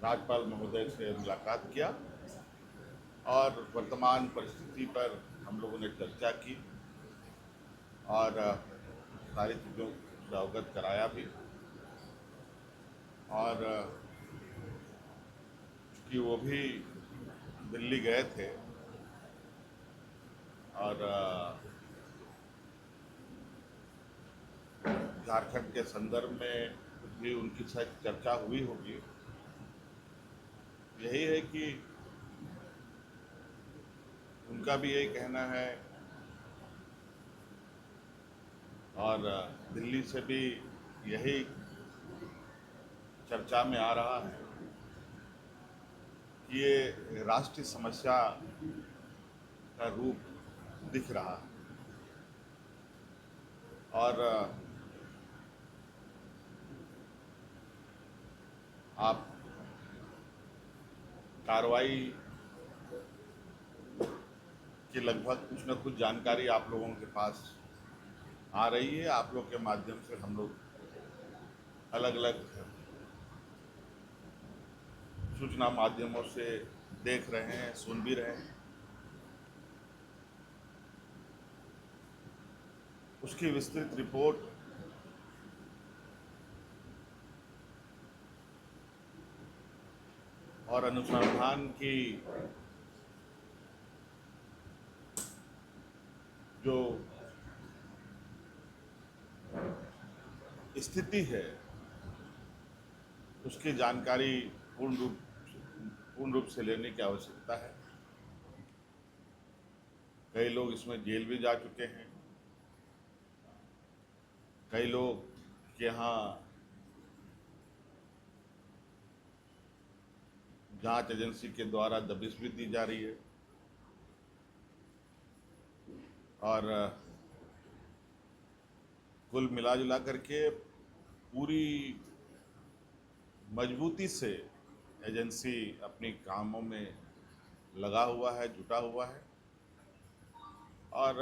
राज्यपाल महोदय से मुलाकात किया और वर्तमान परिस्थिति पर हम लोगों ने चर्चा की और सारी चीज़ों से अवगत कराया भी। और कि वो भी दिल्ली गए थे और झारखंड के संदर्भ में भी उनकी शायद चर्चा हुई होगी। यही है कि उनका भी यही कहना है और दिल्ली से भी यही चर्चा में आ रहा है कि ये राष्ट्रीय समस्या का रूप दिख रहा है और आप कार्रवाई की लगभग कुछ न कुछ जानकारी आप लोगों के पास आ रही है। आप लोग के माध्यम से हम लोग अलग अलग सूचना माध्यमों से देख रहे हैं, सुन भी रहे हैं। उसकी विस्तृत रिपोर्ट और अनुसंधान की जो स्थिति है उसकी जानकारी पूर्ण रूप से लेने की आवश्यकता है। कई लोग इसमें जेल भी जा चुके हैं, कई लोग के यहाँ जांच एजेंसी के द्वारा दबिश भी दी जा रही है और कुल मिला जुला करके पूरी मजबूती से एजेंसी अपनी कामों में लगा हुआ है, जुटा हुआ है और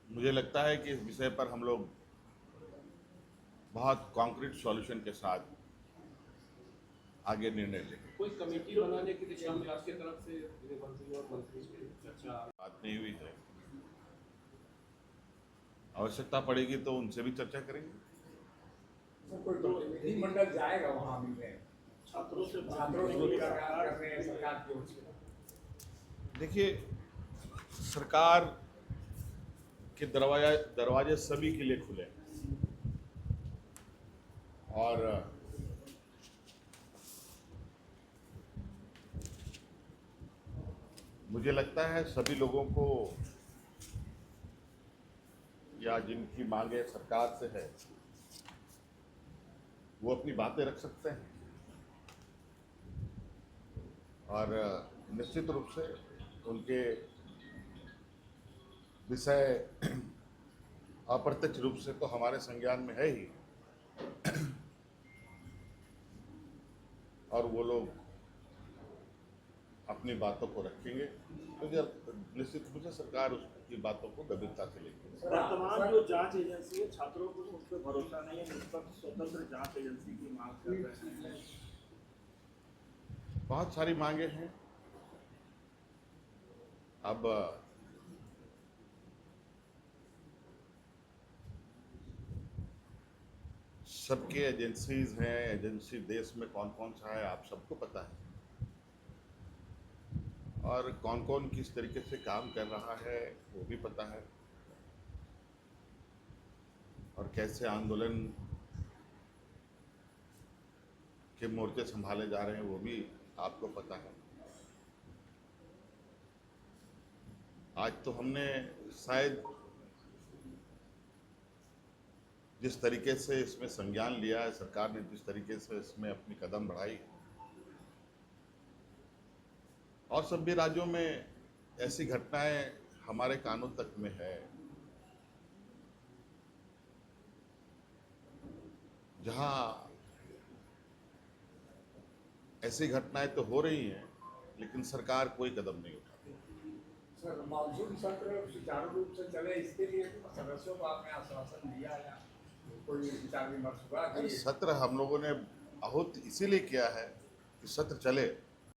मुझे लगता है कि इस विषय पर हम लोग बहुत कॉन्क्रीट सॉल्यूशन के साथ आगे निर्णय लेंगे। कोई कमेटी बनाने की दिशा में आपकी तरफ से गृह मंत्री और मंत्री की चर्चा बात नहीं हुई है, आवश्यकता पड़ेगी तो उनसे भी चर्चा करेंगे। सर कोई प्रतिनिधि मंडल जाएगा वहाँ भी में छात्रों से कर रहे हैं सरकार की ओर से। देखिए, सरकार के दरवाजे सभी के लिए खुले हैं और मुझे लगता है सभी लोगों को या जिनकी मांगे सरकार से है वो अपनी बातें रख सकते हैं और निश्चित रूप से उनके विषय अप्रत्यक्ष रूप से तो हमारे संज्ञान में है ही और वो लोग अपनी बातों को रखेंगे तो निश्चित रूप से सरकार उसकी बातों को गंभीरता से लेगी। वर्तमान जो जांच एजेंसी है छात्रों को उस पर भरोसा नहीं है, निष्पक्ष स्वतंत्र जांच एजेंसी की मांग कर रहे हैं। बहुत सारी मांगे हैं। अब सबके एजेंसीज हैं, एजेंसी देश में कौन कौन सा है आप सबको पता है और कौन कौन किस तरीके से काम कर रहा है वो भी पता है और कैसे आंदोलन के मोर्चे संभाले जा रहे हैं वो भी आपको पता है। आज तो हमने शायद जिस तरीके से इसमें संज्ञान लिया है, सरकार ने जिस तरीके से इसमें अपनी कदम बढ़ाई और सभी राज्यों में ऐसी घटनाएं हमारे कानों तक में है जहां ऐसी घटनाएं तो हो रही हैं लेकिन सरकार कोई कदम नहीं उठाती। सर मानसून सत्र सुचारू रूप से चले इसके लिए सदस्यों को आपने आश्वासन दिया है? कोई विचार विमर्श हुआ अरे कि सत्र हम लोगों ने आहूत इसीलिए किया है कि सत्र चले,